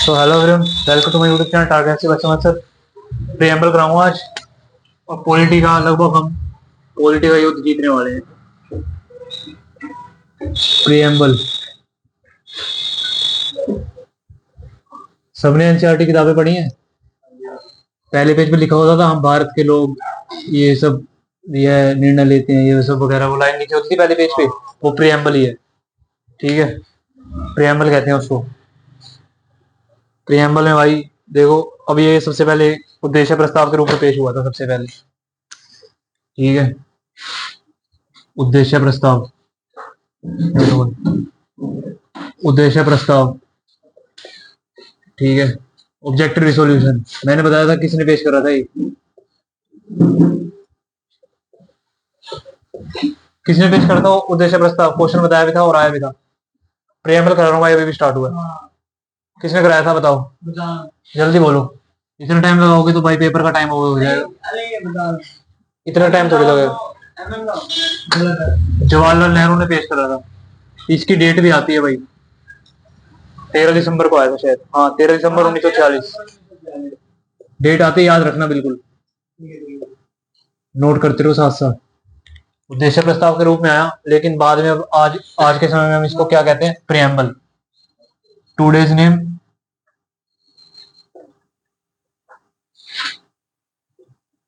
तो hello everyone, welcome to my YouTube channel target से बच्चा सर। प्रियम्बल कराऊंगा आज। और पॉलिटी का लगभग हम पॉलिटी का युद्ध जीतने वाले हैं। प्रियम्बल सबने एनसीईआरटी किताबें पढ़ी हैं। पहले पेज पे लिखा होता था हम भारत के लोग ये सब यह निर्णय लेते हैं, ये सब वगैरह। वो लाइन लिखी होती थी पहले पेज पे, वो प्रियम्बल ही है। ठीक है, प्रियम्बल कहते हैं उसको। प्रियम्बल में भाई देखो, अब ये सबसे पहले उद्देश्य प्रस्ताव के रूप में पेश हुआ था सबसे पहले। ठीक है, उद्देश्य प्रस्ताव, उद्देश्य प्रस्ताव। ठीक है, ऑब्जेक्टिव रिसोल्यूशन मैंने बताया था, किसने पेश करा था ये? किसने पेश करा था उद्देश्य प्रस्ताव? क्वेश्चन बताया भी था और आया भी था। प्रियम्बल करा रहा हूँ भाई, अभी भी स्टार्ट हुआ है। किसने कराया था बताओ, जल्दी बोलो। इतना टाइम लगाओगे तो भाई पेपर का टाइम हो जाएगा। इतना टाइम थोड़ी लगेगा। जवाहरलाल नेहरू ने पेश करा था। इसकी डेट भी आती है भाई, 13 दिसंबर को आया था शायद। हाँ, 13 दिसंबर 1946 डेट आती है, याद रखना बिल्कुल, नोट करते रहो साथ साथ। उद्देश्य प्रस्ताव के रूप में आया, लेकिन बाद में अब आज आज के समय में हम इसको क्या कहते हैं? प्रियम्बल। Today's name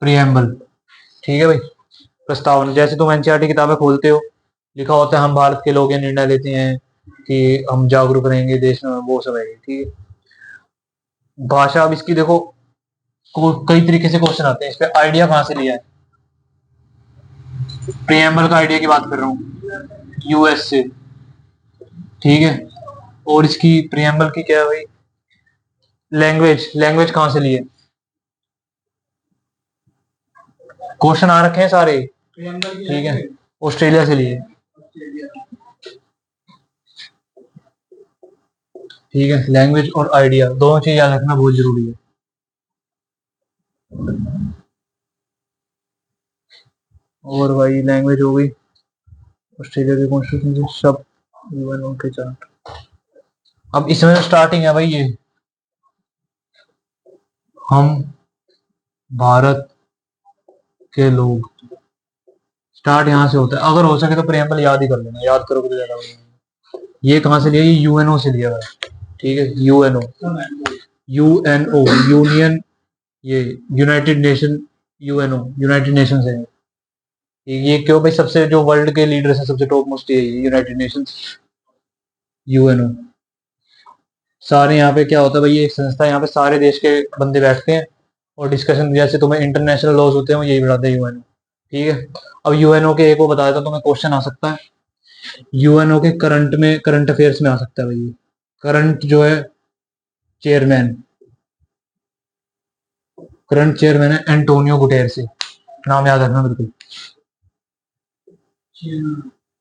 preamble. ठीक है भाई, प्रस्तावना। जैसे तुम एनसीईआरटी किताबें खोलते हो, लिखा होता है हम भारत के लोग ये निर्णय लेते हैं कि हम जागरूक रहेंगे देश में, वो सब है। ठीक है, भाषा अब इसकी देखो, कई तरीके से क्वेश्चन आते हैं इस पे। आइडिया कहाँ से लिया है? प्रियम्बल का आइडिया की बात कर रहा हूँ, यूएस से। ठीक है, और इसकी प्रियम्बल की क्या है भाई? लैंग्वेज, लैंग्वेज कहाँ से ली है? क्वेश्चन आ रखे हैं सारे। ठीक है, ऑस्ट्रेलिया से लिए। ठीक है, लैंग्वेज और आइडिया दोनों चीज याद रखना बहुत जरूरी है। और भाई लैंग्वेज हो गई, ऑस्ट्रेलिया के कॉन्स्टिट्यूशन से सब यूएनओ के चार्ट। अब इसमें स्टार्टिंग है भाई, ये हम भारत के लोग, स्टार्ट यहाँ से होता है। अगर हो सके तो प्रियम्बल याद ही कर लेना, याद करोगे तो ज्यादा बढ़िया। ये कहाँ से लिया? ये यूएनओ से लिया है। ठीक है, यूएनओ, यूएनओ यूनियन, ये United nation, UNO United nation है। ये क्यों भाई? सबसे जो वर्ल्ड के लीडर्स हैं, सबसे टॉप मोस्ट, ये यूनाइटेड नेशंस, यूएनओ। सारे यहाँ पे क्या होता है भाई, ये एक संस्था है, यहाँ पे सारे देश के बंदे बैठते हैं और डिस्कशन, जैसे तुम्हें इंटरनेशनल लॉज होते हैं वो यही बनाते हैं, यूएनओ। ठीक है, अब यूएनओ के एक वो बताया था तुम्हें, क्वेश्चन आ सकता है यूएनओ के करंट में, करंट अफेयर्स में आ सकता है भाई। करंट जो है चेयरमैन, करंट चेयरमैन है एंटोनियो गुटेरेस। नाम याद रखना बिल्कुल।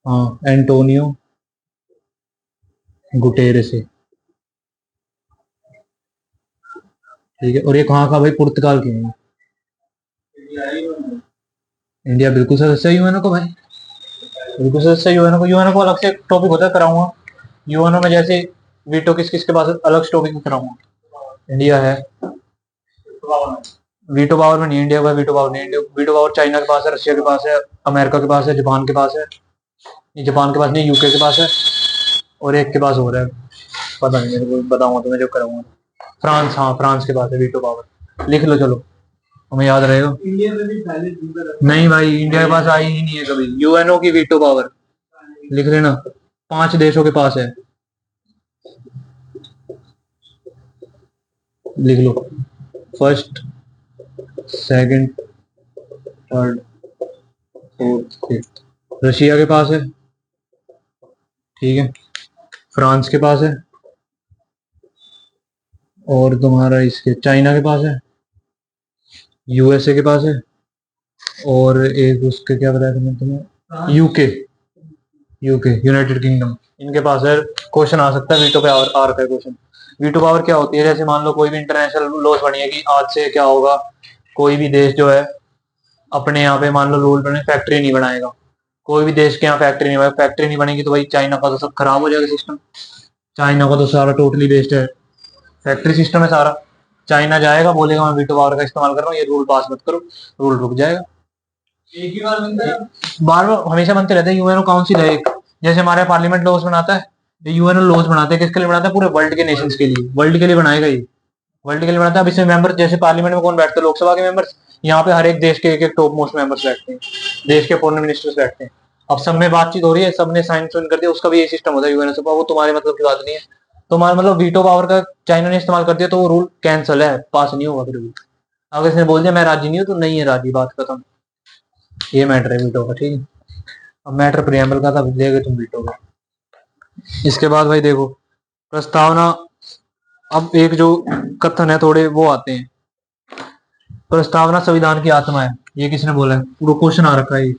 हाँ, एंटोनियो गुटेरेस। ठीक है, और ये कहाँ का भाई? पुर्तगाल के हैं। इंडिया बिल्कुल सदस्य है यूएनओ को भाई, बिल्कुल सदस्य है यूएनओ को। यूएनओ को अलग से टॉपिक होता है, कराऊंगा। यूएनओ में जैसे वीटो किस किस के पास, अलग से टॉपिक में कराऊंगा। इंडिया है, वीटो पावर में नहीं, इंडिया का वीटो पावर नहीं। वीटो पावर चाइना के पास है, रशिया के पास है, अमेरिका के पास है, जापान के पास है। ये जापान के पास नहीं, यूके के पास है, और एक के पास हो रहा है, पता नहीं मेरे को, बताऊंगा तुम्हें जब कराऊंगा। फ्रांस, हाँ फ्रांस के पास है वीटो पावर। लिख लो चलो, हमें याद रहेगा। इंडिया में भी पहले नहीं भाई, इंडिया के पास आई ही नहीं है कभी यूएनओ की वीटो पावर। लिख लेना, 5 देशों के पास है। लिख लो, first, second, third, fourth, fifth. Russia के पास है। ठीक है, फ्रांस के पास है, और तुम्हारा इसके चाइना के पास है, यूएसए के पास है, और एक उसके क्या बताया तुमने, तुम्हें यूके, यूके यूनाइटेड किंगडम, इनके पास है। क्वेश्चन आ सकता है वीटो पे, आ रखा है क्वेश्चन। वीटो पावर क्या होती है? जैसे मान लो कोई भी इंटरनेशनल लॉज बनी है कि आज से क्या होगा, कोई भी देश जो है अपने यहाँ पे मान लो रूल बने, फैक्ट्री नहीं बनाएगा। कोई भी देश के यहाँ फैक्ट्री नहीं बनेगी, बनेगी तो भाई चाइना का तो सब खराब हो जाएगा सिस्टम। चाइना का तो सारा टोटली बेस्ड है फैक्ट्री सिस्टम है सारा। चाइना जाएगा, बोलेगा मैं वीटो पावर का इस्तेमाल कर रहा हूँ, ये रूल पास मत करो, रूल रुक जाएगा। एक ही बार बनता है, बार बार हमेशा बनते रहते हैं। यूएनओ काउंसिल है एक, जैसे हमारे पार्लियामेंट लॉज बनाता है, यूएनओ लॉज बनाते हैं, किसके लिए बनाता है? पूरे वर्ल्ड के नेशंस के लिए, वर्ल्ड के लिए बनाएगा ये, वर्ल्ड के लिए बनाता है। अब इसमें मेंबर, जैसे पार्लियामेंट में कौन बैठते हैं? लोकसभा के मेंबर्स। यहाँ पे हर एक देश के एक टॉप मोस्ट मेंबर्स बैठते हैं, देश के फॉरेन मिनिस्टर्स बैठते हैं। अब सब में बातचीत हो रही है, सबने साइन सुन कर दिया, उसका भी ये सिस्टम होता है यूएनओ से, वो तुम्हारे मतलब की बात नहीं है। तुम्हारा मतलब वीटो पावर का चाइना ने इस्तेमाल कर दिया तो वो रूल कैंसिल है, पास नहीं होगा फिर भी। अगर इसने बोल दिया मैं राजी नहीं हूँ तो नहीं है राजी, बात खत्म। ये मैटर है वीटो का, ठीक है। अब मैटर प्रियम्बल का था, देगे तुम वीटो का। इसके बाद भाई देखो प्रस्तावना। अब एक जो कथन है थोड़े वो आते हैं। प्रस्तावना संविधान की आत्मा है, ये किसने बोला है? पूरा क्वेश्चन आ रखा है ये।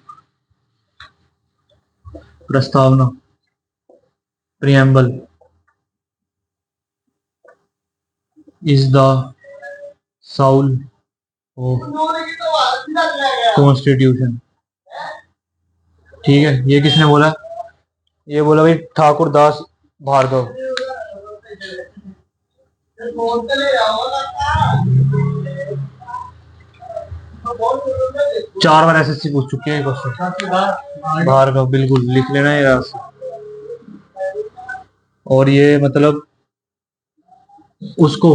प्रस्तावना, preamble is the Saul of constitution, ठीक है। ये किसने बोला? ये बोला भाई ठाकुर दास भार्गव। चार बार एसएससी पूछ चुकी है क्वेश्चन। भार्गव, बिल्कुल लिख लेना है यार। और ये मतलब उसको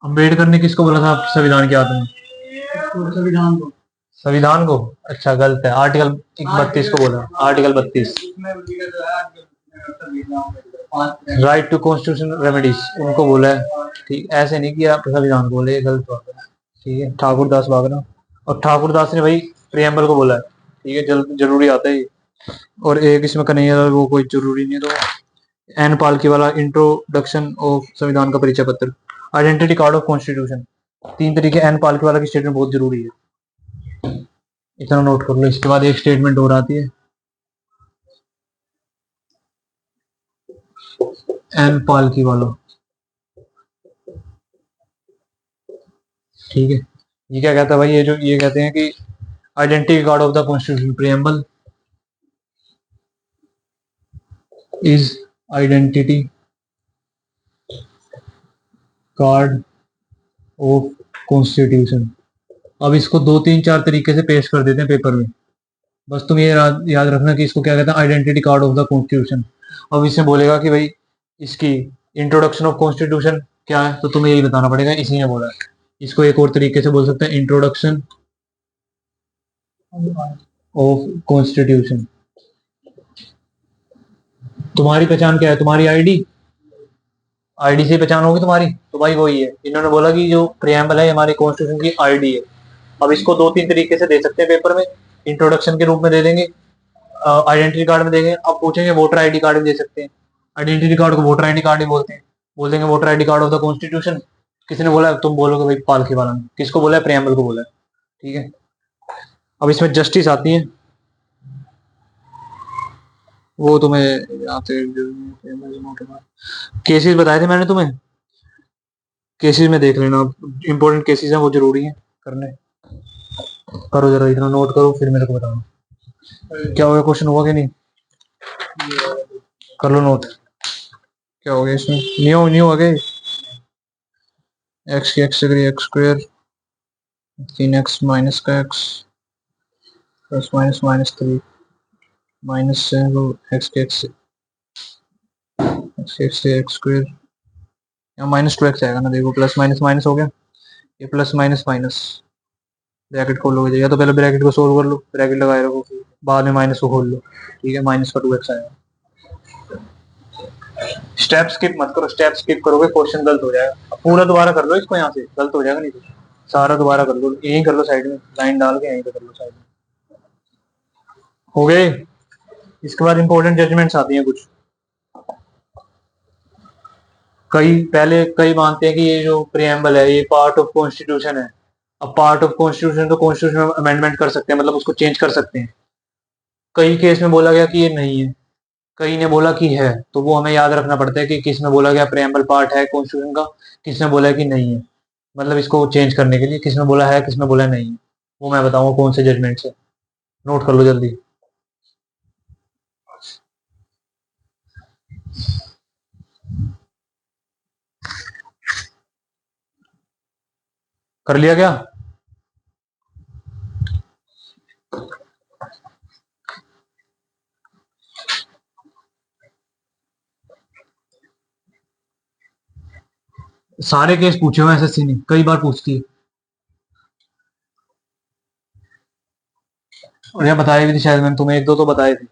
अंबेडकर ने किसको बोला था संविधान की आत्मा? संविधान को। संविधान को? अच्छा गलत है, आर्टिकल 32 को बोला, article 32, right to constitutional remedies, उनको बोला है। ठीक, ऐसे नहीं कि आप संविधान बोले, ये गलत बात है। ठीक है, ठाकुर दास भागना। और ठाकुर दास ने भाई प्रियम्बल को बोला है, ठीक है, जरूरी आता है ये। और एक इसमें कन्हैया लाल वो कोई जरूरी नहीं, तो एन पालकी वाला इंट्रोडक्शन ऑफ संविधान का परिचय पत्र, आइडेंटिटी कार्ड ऑफ कॉन्स्टिट्यूशन, 3 तरीके। एन पालकी वाला की स्टेटमेंट बहुत जरूरी है, इतना नोट कर लो। इसके बाद एक स्टेटमेंट और आती है, एन पालकी वाला, ठीक है। ये क्या कहता है भाई? ये जो ये कहते हैं कि identity card of the constitution, preamble is identity card of constitution. अब इसको 2 3 4 तरीके से पेश कर देते हैं पेपर में, बस तुम ये याद रखना कि इसको क्या कहते हैं, identity card of the constitution. अब इसमें बोलेगा कि भाई इसकी इंट्रोडक्शन ऑफ कॉन्स्टिट्यूशन क्या है, तो तुम्हें यही बताना पड़ेगा, इसी ने बोला है। इसको एक और तरीके से बोल सकते हैं, इंट्रोडक्शन ऑफ कॉन्स्टिट्यूशन। तुम्हारी पहचान क्या है? तुम्हारी आईडी, आईडी से पहचान होगी तुम्हारी, तो भाई वही है। इन्होंने बोला कि जो प्रियम्बल है हमारे कॉन्स्टिट्यूशन की आईडी है। अब इसको 2 3 तरीके से दे सकते हैं पेपर में, इंट्रोडक्शन के रूप में दे देंगे, आइडेंटिटी कार्ड में देंगे। अब पूछेंगे वोटर आईडी कार्ड में दे सकते हैं, आइडेंटिटी कार्ड को वोटर आईडी कार्ड ही बोलते हैं, बोल देंगे voter ID card of the constitution. किसने बोला? तुम बोलोगे भाई पालकी वाला ने। किसको बोला है? प्रियम्बल को बोला है, ठीक है। अब इसमें जस्टिस आती है, वो तुम्हें आते, केसेस बताए थे मैंने तुम्हें, केसेस में देख लेना, इंपॉर्टेंट केसेस हैं वो जरूरी है करने। करो जरा, इतना नोट करो फिर मेरे को बताओ क्या हो गया, क्वेश्चन हुआ कि नहीं? कर लो नोट, क्या हो गया इसमें? न्यू न्यू आ गए, एक्स की x degree x square, 3x minus का x plus minus minus 3 minus से वो एक्स के एक्स से एक्स स्क्वायर, यहाँ -2x आएगा ना, देखो प्लस माइनस माइनस हो गया, ये प्लस माइनस माइनस, ब्रैकेट खोलोगे या तो पहले ब्रैकेट को सोल्व कर लो, ब्रैकेट लगाए रखो, बाद में माइनस को खोल लो, ठीक है। माइनस का 2x आएगा। स्टेप स्किप मत करो, स्टेप स्किप करोगे क्वेश्चन गलत हो जाएगा। अब पूरा दोबारा कर लो इसको, यहाँ से गलत हो जाएगा नहीं तो सारा दोबारा कर लो, यहीं कर लो साइड में, लाइन डाल के यहीं पे कर लो साइड में। हो गए? इसके बाद इंपॉर्टेंट जजमेंट्स आती हैं कुछ। कई मानते हैं कि ये जो प्रियम्बल है ये पार्ट ऑफ कॉन्स्टिट्यूशन है। अब पार्ट ऑफ कॉन्स्टिट्यूशन तो कॉन्स्टिट्यूशन में अमेंडमेंट कर सकते हैं, मतलब उसको चेंज कर सकते हैं। कई केस में बोला गया कि ये नहीं है, कई ने बोला कि है, तो वो हमें याद रखना पड़ता है कि किस में बोला गया प्रियम्बल पार्ट है कॉन्स्टिट्यूशन का, किस में बोला है कि नहीं है। मतलब इसको चेंज करने के लिए किस में बोला है, किस में बोला है नहीं है, वो मैं बताऊंगा कौन से जजमेंट से। नोट कर लो जल्दी। कर लिया क्या? सारे केस पूछे हुए एसएससी ने, कई बार पूछती है। और यह बताए भी थे शायद, मैंने तुम्हें एक दो तो बताए थे।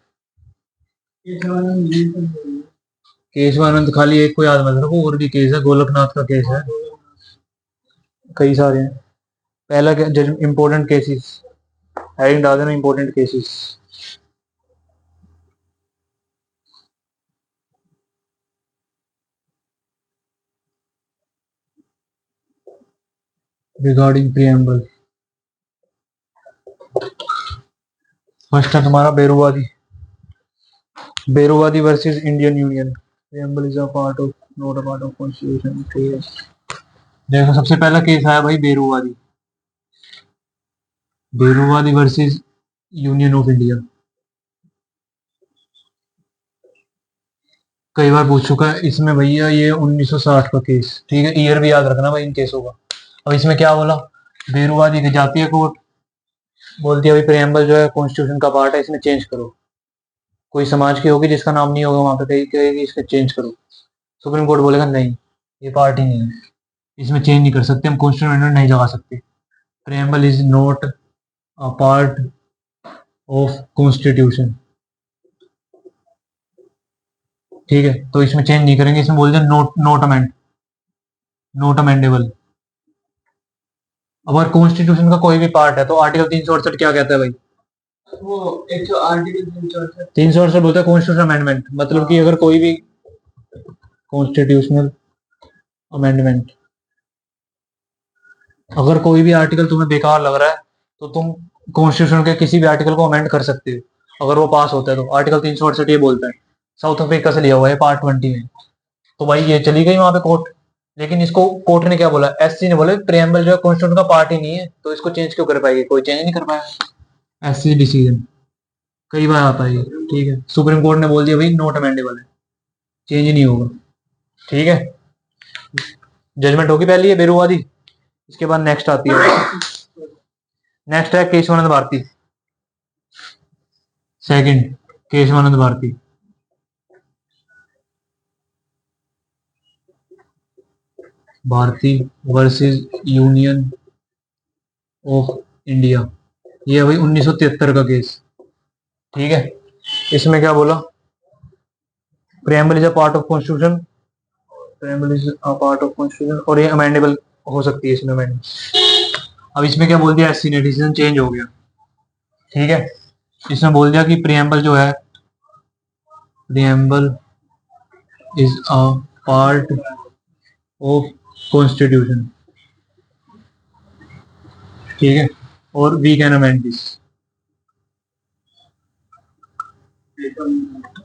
केशवानंद खाली एक को याद मत रखो, और भी केस है, गोलकनाथ का केस है, कई सारे हैं। पहला इंपॉर्टेंट केसेस, हेडिंग डाल देना important cases. Regarding preamble, first है तुम्हारा Berubari, Berubari versus Indian union. Preamble is a part of, not a part of constitution. देखो सबसे पहला केस आया भाई Berubari, Berubari versus union of India. कई बार पूछ चुका है इसमें भैया, ये 1960 का केस, ठीक है, ईयर भी याद रखना भाई इन केसों का। अब इसमें क्या बोला, बेरुवादी की जाती है कोर्ट, बोलती है भाई प्रियम्बल जो है कॉन्स्टिट्यूशन का पार्ट है, इसमें चेंज करो। कोई समाज की होगी जिसका नाम नहीं होगा वहां पे, कहीं कहेगी इसका चेंज करो। सुप्रीम कोर्ट बोलेगा नहीं, ये पार्ट ही नहीं है, इसमें चेंज नहीं कर सकते, हम कॉन्स्टिट्यूशन अमेंडमेंट नहीं लगा सकते। Preamble is not a part of constitution, ठीक है, तो इसमें चेंज नहीं करेंगे, इसमें बोल दिया note note amend, note amendable. अगर कॉन्स्टिट्यूशन का कोई भी पार्ट है तो आर्टिकल 368 क्या कहता है भाई, वो एक जो आर्टिकल 368 बोलता है कॉन्स्टिट्यूशन अमेंडमेंट, मतलब कि अगर कोई भी कॉन्स्टिट्यूशनल अमेंडमेंट, अगर कोई भी आर्टिकल तुम्हें बेकार लग रहा है तो तुम कॉन्स्टिट्यूशन के किसी भी आर्टिकल को अमेंड कर सकते हो, अगर वो पास होता है तो। आर्टिकल 368 ये बोलता है, साउथ अफ्रीका से लिया हुआ है पार्ट 20 में। तो भाई ये चली गई वहां पे कोर्ट, लेकिन इसको कोर्ट ने क्या बोला, एससी ने बोला प्रियम्बल जो है कॉन्स्टिट्यूशन का पार्ट ही नहीं है, तो इसको चेंज क्यों कर पाएगी, कोई चेंज नहीं कर पाया। एससी डिसीजन कई बार आता है ये, ठीक है, सुप्रीम कोर्ट ने बोल दिया भाई नॉट अमेंडेबल है, चेंज नहीं होगा, ठीक है। जजमेंट होगी पहली है बेरुवादी, इसके बाद नेक्स्ट आती है, नेक्स्ट है Kesavananda Bharati, second Kesavananda Bharati. Bharati versus union of India, ये है भाई 1973 का केस, ठीक है। इसमें क्या बोला, preamble is a part of constitution, preamble is a part of constitution, और ये अमेंडेबल हो सकती है इसमें अमेंडमेंट। अब इसमें क्या बोल दिया, एससी ने, डिसीजन चेंज हो गया, ठीक है। इसमें बोल दिया कि प्रियम्बल जो है, preamble is a part of constitution, ठीक है, और we can amend this,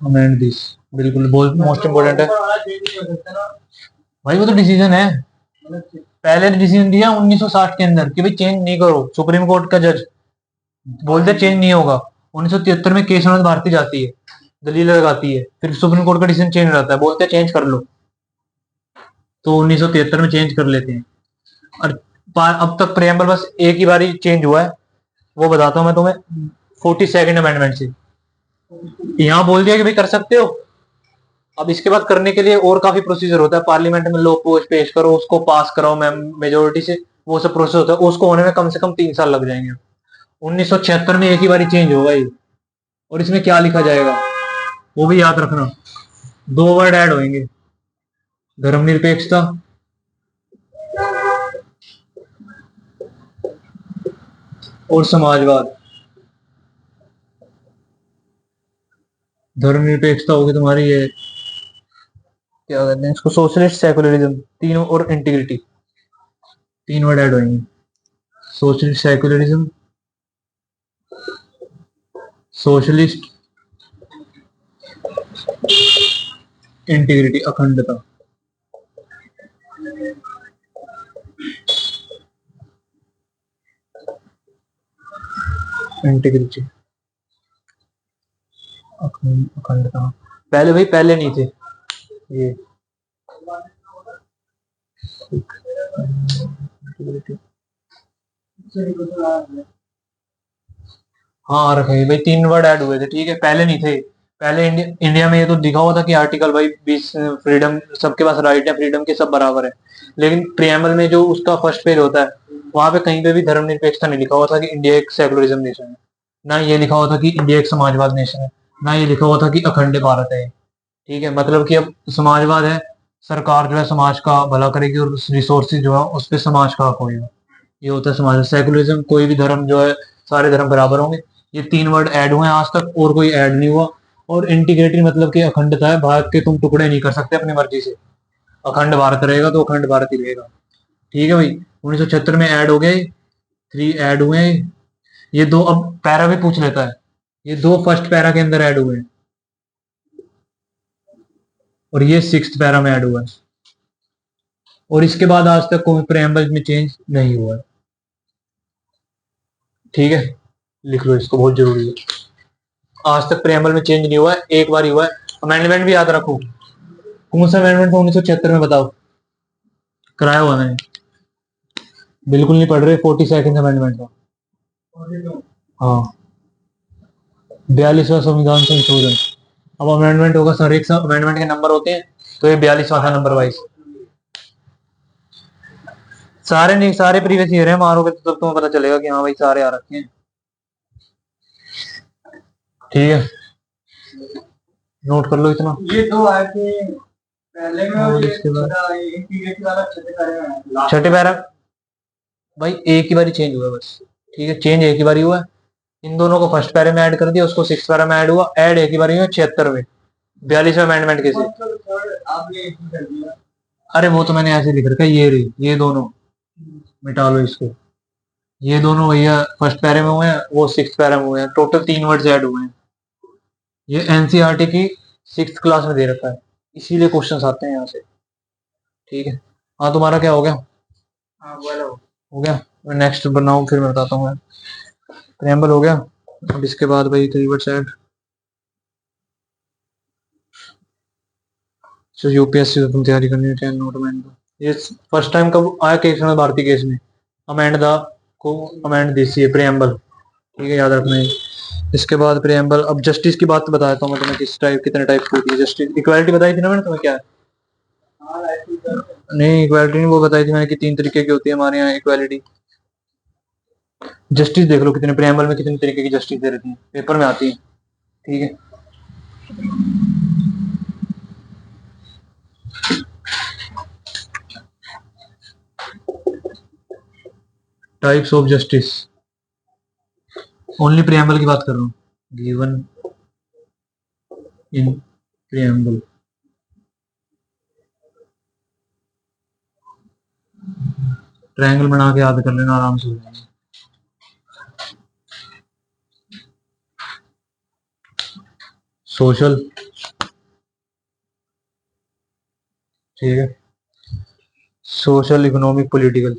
amend this, बिल्कुल बहुत मोस्ट इंपोर्टेंट है भाई, वो तो डिसीजन है, पहले डिसीजन दिया 1960 के अंदर कि भाई चेंज नहीं करो, सुप्रीम कोर्ट का जज बोलते चेंज नहीं होगा। 1973 में केशवानंद भारती जाती है, दलील लगाती है, फिर सुप्रीम कोर्ट का डिसीजन चेंज हो जाता है, बोलते चेंज कर लो, तो 1973 में चेंज कर लेते हैं। और अब तक प्रियम्बल बस एक ही बार चेंज हुआ है, वो बताता हूँ मैं तुम्हें, 42nd अमेंडमेंट से। यहाँ बोल दिया कि भाई कर सकते हो, अब इसके बाद करने के लिए और काफी प्रोसीजर होता है, पार्लियामेंट में लो पेश करो, उसको पास कराओ मैम मेजोरिटी से, वो सब प्रोसेस होता है, उसको होने में कम से कम 3 साल लग जाएंगे। 1976 में एक ही बार चेंज होगा ये, और इसमें क्या लिखा जाएगा वो भी याद रखना, दो वर्ड ऐड होंगे, धर्मनिरपेक्षता और समाजवाद। धर्मनिरपेक्षता होगी तुम्हारी ये, क्या कहते हैं इसको, सोशलिस्ट सेकुलरिज्म, तीनों, और इंटीग्रिटी, तीन वर्ड ऐड होंगे, सोशलिस्ट सेकुलरिज्म, सोशलिस्ट इंटीग्रिटी, अखंडता, इंटीग्रिटी, अखंडता। पहले भाई पहले नहीं थे ये, इंटीग्रिटी, हाँ रखे भाई, 3 वर्ड ऐड हुए थे, ठीक है, पहले नहीं थे। पहले इंडिया में ये तो लिखा हुआ था कि आर्टिकल भाई 20 फ्रीडम, सबके पास राइट है फ्रीडम के, सब बराबर है। लेकिन प्रियम्बल में जो उसका फर्स्ट पेज होता है, वहां पे कहीं पे भी धर्मनिरपेक्षता नहीं लिखा हुआ था कि इंडिया एक सेकुलरिज्म नेशन है। ना ये लिखा हुआ था कि इंडिया एक समाजवाद नेशन है। ना ये लिखा हुआ था कि अखंड भारत है। ठीक है, मतलब कि अब समाजवाद है, सरकार जो है समाज का भला करेगी और रिसोर्सेज जो है उस पर समाज का हक होगा। ये होता है समाज। सेकुलरिज्म, कोई भी धर्म जो है, सारे धर्म बराबर होंगे। ये 3 वर्ड ऐड हुए हैं आज तक, और कोई ऐड नहीं हुआ। और इंटीग्रिटी मतलब कि अखंडता है, भारत के तुम टुकड़े नहीं कर सकते अपनी मर्जी से। अखंड भारत रहेगा तो अखंड भारत ही रहेगा। ठीक है भाई, 1976 में ऐड हो गए, 3 ऐड हुए हैं। ये दो अब पैरा भी पूछ लेता है, ये दो फर्स्ट पैरा के अंदर ऐड हुए हैं, और ये 6th पैरा में ऐड हुआ है। और इसके बाद आज तक कोई प्रेम्बल में चेंज नहीं हुआ है। ठीक है, लिख लो इसको, बहुत जरूरी है। आज तक प्रेम्बल में चेंज नहीं हुआ है, एक बार ही हुआ है। अमेंडमेंट भी याद रखो, कौन सा अमेंडमेंट था 1976 में, बताओ। कराया हुआ मैंने, बिल्कुल नहीं पढ़ रहे, 42nd अमेंडमेंट था। हाँ, 42वां संविधान संशोधन। अब अमेंडमेंट होगा सर, एक अमेंडमेंट के नंबर होते हैं, तो ये 42वां था नंबर वाइज। सारे नहीं, सारे प्रीवियस ईयर है, मारोगे तो तब तुम्हें पता चलेगा कि हाँ भाई सारे आ रखे हैं। ठीक है, नोट कर लो इतना। ये दो आए थे पहले में, और इसके बाद छठे पैरा भाई एक ही बारी चेंज हुआ बस। ठीक है, चेंज एक ही बारी हुआ है। इन दोनों को फर्स्ट पैरे में ऐड कर दिया, उसको 6th पैरा में ऐड हुआ, ऐड एक ही बारी हुआ 76वें 42वें अमेंडमेंट के से। अरे वो तो मैंने ऐसे लिख रखा है, ये रही, ये दोनों मिटा लो इसको। ये दोनों भैया फर्स्ट पैरे में हुए हैं, वो 6th पैरा में हुए हैं, टोटल 3 वर्ड्स ऐड हुए हैं। ये एनसीईआरटी की 6th क्लास में दे रखा है, इसीलिए क्वेश्चंस आते हैं यहाँ से। ठीक है, हाँ तुम्हारा क्या हो गया? हाँ बोलो, हो गया। मैं नेक्स्ट बनाऊँ फिर मैं बताता हूँ। मैं प्रेम्बल हो गया, अब इसके बाद भाई 3 वर्ड्स ऐड। सो यूपीएससी तुम तैयारी करनी है, नोट अमेंड। ये फर्स्ट टाइम कब आया केस में, भारतीय केस में? अमेंड द को अमेंड दिस, ये प्रेम्बल। ठीक है, याद रखना है। इसके बाद प्रेम्बल। अब जस्टिस की बात बता देता हूँ मैं तुम्हें, किस टाइप, कितने टाइप की होती है जस्टिस। इक्वालिटी बताई थी ना मैंने तुम्हें, क्या है? नहीं, इक्वालिटी नहीं, वो बताई थी मैंने कि 3 तरीके की होती है हमारे यहाँ इक्वालिटी। जस्टिस देख लो कितने प्रेम्बल में कितने तरीके की जस्टिस दे रखी है, पेपर में आती है। ठीक है, types of justice, only preamble की बात कर रहा हूँ। Given in preamble. ट्रायंगल बना के याद कर लेना, आराम से हो जाएगा। सोशल, ठीक है, सोशल, इकोनॉमिक, पॉलिटिकल।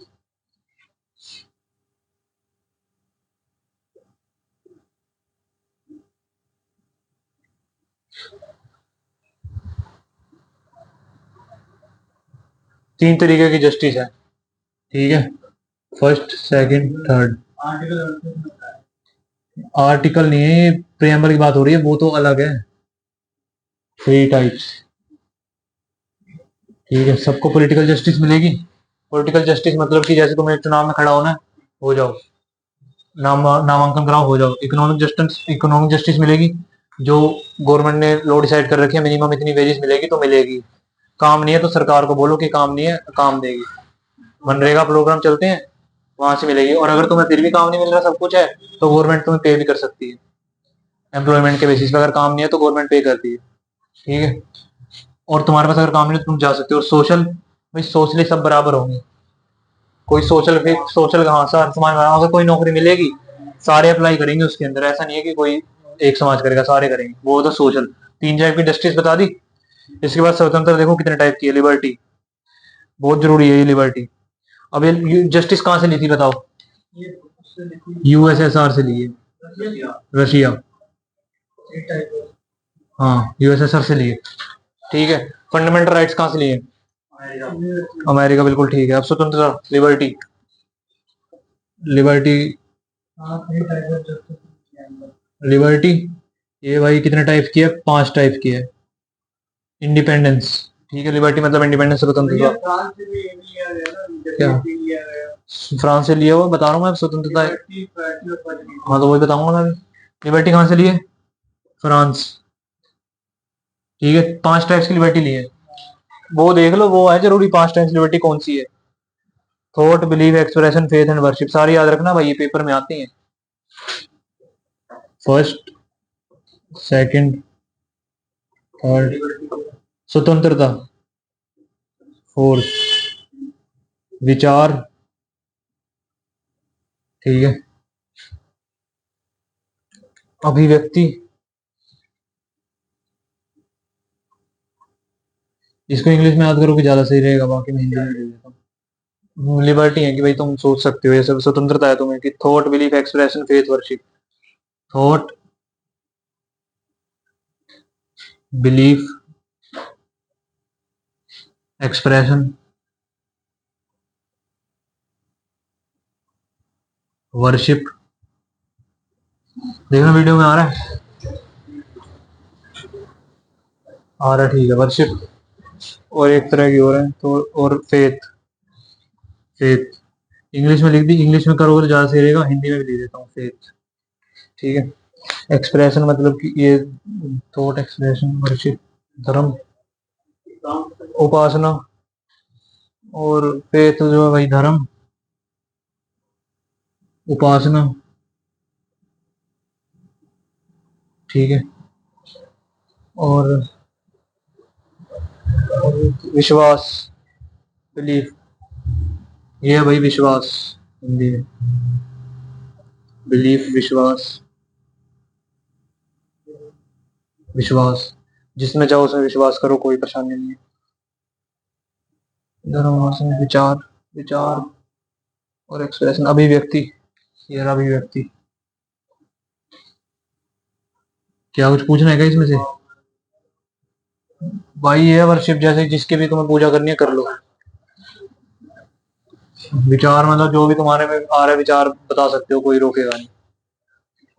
3 तरीके की जस्टिस है। ठीक है, फर्स्ट, सेकंड, थर्ड। आर्टिकल नहीं है ये, प्रेम्बल की बात हो रही है, वो तो अलग है। 3 टाइप्स। ठीक है, सबको पॉलिटिकल जस्टिस मिलेगी। पॉलिटिकल जस्टिस मतलब कि जैसे तुम्हें चुनाव में खड़ा होना है, हो जाओ, नामांकन कराओ, हो जाओ। इकोनॉमिक जस्टिस मिलेगी, जो गवर्नमेंट ने लॉ डिसाइड कर रखी है, मिनिमम इतनी वेजेस मिलेगी तो मिलेगी। काम नहीं है तो सरकार को बोलो कि काम नहीं है, काम देगी। मनरेगा प्रोग्राम चलते हैं, वहां से मिलेगी। और अगर तुम्हें फिर भी काम नहीं मिल रहा, सब कुछ है, तो गवर्नमेंट तुम्हें पे भी कर सकती है। एम्प्लॉयमेंट के बेसिस पे अगर काम नहीं है तो गवर्नमेंट पे करती है। ठीक है, और तुम्हारे पास अगर काम नहीं है तो तुम जा सकते हो। और सोशल, भाई सोशली सब बराबर होंगे। कोई सोशल, सोशल हाँ सर समाज में अगर कोई नौकरी मिलेगी, सारे अप्लाई करेंगे उसके अंदर। ऐसा नहीं है कि कोई एक समाज करेगा, सारे करेंगे, वो तो सोशल। 3 टाइप की जस्टिस बता दी। इसके बाद स्वतंत्र देखो कितने टाइप की है। लिबर्टी, बहुत जरूरी है ये लिबर्टी। अब ये जस्टिस कहाँ से ली थी बताओ? यूएसएसआर से ली है, रशिया। हाँ, यूएसएसआर से लिए। ठीक है, फंडामेंटल राइट्स कहाँ से लिए? अमेरिका, बिल्कुल ठीक है। अब स्वतंत्रता, लिबर्टी, लिबर्टी, लिबर्टी, ये भाई कितने टाइप की है? 5 टाइप की है। इंडिपेंडेंस, ठीक है, लिबर्टी मतलब इंडिपेंडेंस, स्वतंत्रता। क्या फ्रांस से लिया हुआ बता रहा हूँ मैं, स्वतंत्रता है। हाँ तो वही बताऊंगा मैं भी। लिबर्टी कहाँ से ली है? फ्रांस। ठीक है, 5 टाइप्स की लिबर्टी ली है। वो देख लो, वो है जरूरी 5 टाइप्स लिबर्टी कौन सी है। Thought, believe, expression, faith and worship, सारी याद रखना भाई, ये पेपर में आती हैं। फर्स्ट, सेकंड, थर्ड, स्वतंत्रता। फोर्थ, विचार। ठीक है, अभिव्यक्ति। इसको इंग्लिश में याद करोगे ज्यादा सही रहेगा, बाकी मैं हिंदी में दे देता हूँ। लिबर्टी है कि भाई तुम सोच सकते हो, ये सब स्वतंत्रता है तुम्हें कि thought, belief, expression, faith, worship. Thought, belief, expression, worship. देखना वीडियो में आ रहा है? आ रहा है, ठीक है। वर्शिप और एक तरह की और है तो, और फेथ। फेथ इंग्लिश में लिख दी, इंग्लिश में करोगे तो ज्यादा सही रहेगा, हिंदी में भी लिख देता हूँ फेथ। ठीक है, एक्सप्रेशन मतलब कि ये थॉट, एक्सप्रेशन, वर्शिप, धर्म, उपासना। और फेथ जो है भाई धर्म, उपासना। ठीक है, और विश्वास, बिलीफ। ये है भाई विश्वास, हिंदी में बिलीफ, विश्वास। विश्वास, जिसमें चाहो उसमें विश्वास करो, कोई परेशानी नहीं है। धर्म, उपासना, विचार। विचार और एक्सप्रेशन, अभिव्यक्ति। ये रहा अभिव्यक्ति। क्या कुछ पूछना है क्या इसमें से? भाई ये वर्शिप, जैसे जिसकी भी तुम्हें पूजा करनी है कर लो। विचार मतलब जो भी तुम्हारे में आ रहा है विचार बता सकते हो, कोई रोकेगा नहीं।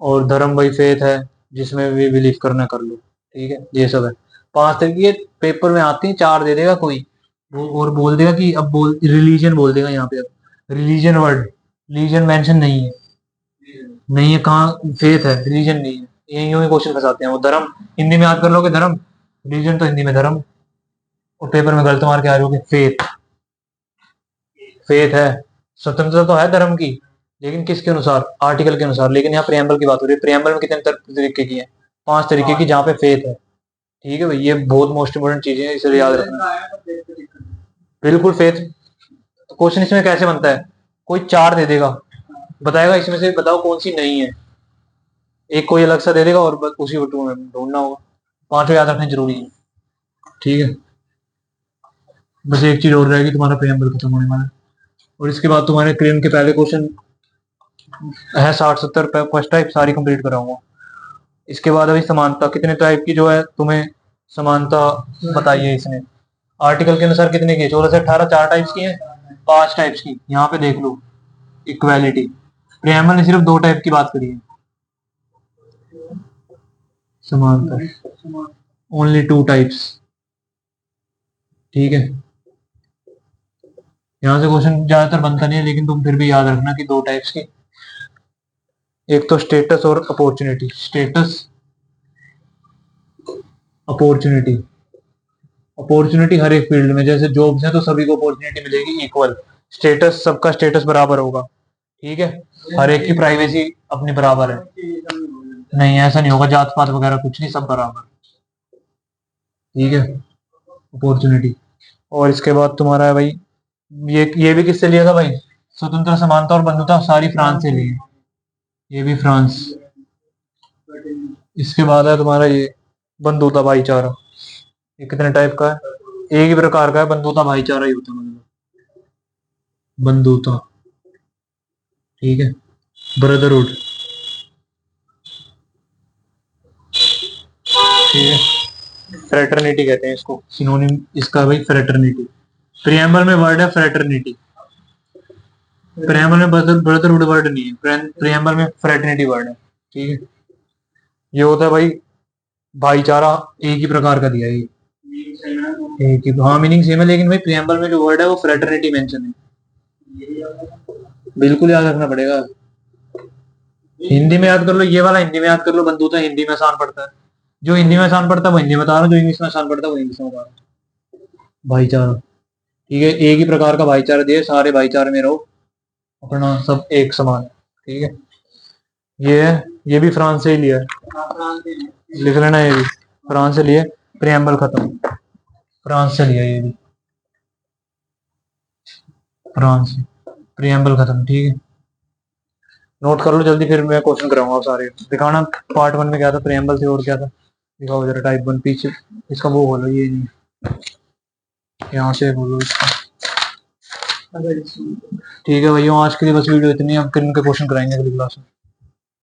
और धर्म भाई फेथ है, जिसमें भी बिलीव करना कर लो। ठीक है, ये सब है। 5 तरीके पेपर में आती हैं, 4 दे देगा कोई वो, और बोल देगा कि अब बोल रिलीजन बोल देगा यहाँ पे। अब रिलीजन वर्ड, रिलीजन मेंशन नहीं है। नहीं है कहाँ? फेथ है, रिलीजन नहीं है। ये यूं ही क्वेश्चन फंसाते हैं। वो धर्म हिंदी में याद कर लोगे धर्म, रिलीजन तो हिंदी में धर्म, और पेपर में गलत मार के आ रहे हो फेथ। फेथ है, स्वतंत्रता तो है धर्म की, लेकिन किसके अनुसार? आर्टिकल के अनुसार। लेकिन यहाँ प्रियम्बल की बात हो रही है, प्रियम्बल में कितने तरीके की है? 5 तरीके की, जहाँ पे फेथ है। ठीक है भाई, ये बहुत मोस्ट इंपोर्टेंट चीजें हैं, इसे याद रखना। बिल्कुल फेथ। क्वेश्चन इसमें कैसे बनता है? कोई 4 दे देगा, बताएगा इसमें से बताओ कौन सी नहीं है। एक कोई अलग सा दे देगा और बस उसी को में ढूंढना होगा। 5 याद रखना जरूरी है। ठीक है, बस एक चीज और रहेगी, तुम्हारा प्रियम्बल खत्म होने वाला है। और इसके बाद तुम्हारे क्रेन के पहले क्वेश्चन है 60-70 फर्स्ट टाइप सारी कंप्लीट कराऊंगा। इसके बाद अभी समानता, कितने टाइप की जो है तुम्हें समानता बताइए इसने। आर्टिकल के अनुसार कितने की? 14 से 18, 4 टाइप्स की है। 5 टाइप्स की यहाँ पे देख लो। इक्वालिटी, प्रियम्बल ने सिर्फ 2 टाइप की बात करी है। समानता, ओनली 2 टाइप्स। ठीक है, यहाँ से क्वेश्चन ज्यादातर बनता नहीं है, लेकिन तुम फिर भी याद रखना कि 2 टाइप्स की। एक तो स्टेटस और अपॉर्चुनिटी। Status, opportunity. अपॉर्चुनिटी हर एक फील्ड में, जैसे जॉब्स है तो सभी को अपॉर्चुनिटी मिलेगी इक्वल। स्टेटस, सबका स्टेटस बराबर होगा। ठीक है, हर एक की प्राइवेसी अपनी बराबर है। नहीं ऐसा नहीं होगा, जात पात वगैरह कुछ नहीं, सब बराबर। ठीक है, अपॉर्चुनिटी। और इसके बाद तुम्हारा है भाई, ये भी किससे लिया था भाई? स्वतंत्र, समानता और बंधुता सारी फ्रांस से ली है। ये भी फ्रांस। इसके बाद है तुम्हारा ये बंधुता भाईचारा। ये कितने टाइप का है? एक ही प्रकार का है, बंधुता भाईचारा ही होता है मतलब। बंधुता, ठीक है, ब्रदरहुड। ठीक है, फ्रेटर्निटी कहते हैं इसको, सिनोनिम इसका भाई फ्रेटर्निटी। प्रियम्बल में वर्ड है फ्रेटर्निटी। प्रेम्बल में ब्रदरहुड वर्ड नहीं है, प्रेम्बल में फ्रेटर्निटी वर्ड है। ठीक है, ये होता है भाई भाईचारा, एक ही प्रकार का दिया है ये, एक ही, हाँ मीनिंग सेम है, लेकिन भाई प्रियम्बल में जो वर्ड है वो फ्रेटर्निटी मेंशन है। बिल्कुल याद रखना पड़ेगा। हिंदी में याद कर लो, ये वाला हिंदी में याद कर लो, बंधुता हिंदी में आसान पड़ता है, जो हिंदी में आसान पड़ता है वो हिंदी में बता रहा हूँ, जो इंग्लिश में आसान पड़ता है वो इंग्लिश में बता रहा हूँ। भाईचारा, ठीक है, एक ही प्रकार का भाईचारा दिए, सारे भाईचारे में रहो, अपना सब एक समान है। ठीक है, ये है, ये भी फ्रांस से ही लिया है, लिख लेना, ये भी फ्रांस से लिए, प्रियम्बल खत्म, फ्रांस से लिया ये भी, फ्रांस से, प्रियम्बल खत्म। ठीक है, नोट कर लो जल्दी, फिर मैं क्वेश्चन कराऊंगा आप सारे, दिखाना पार्ट वन में क्या था प्रियम्बल से, और क्या था दिखाओ जरा, टाइप वन पीछे, इसका वो खोलो, ये नहीं, यहाँ से खोलो इसका। ठीक है भैया, आज के लिए बस वीडियो इतनी, हम किन के क्वेश्चन कराएंगे अगली क्लास में।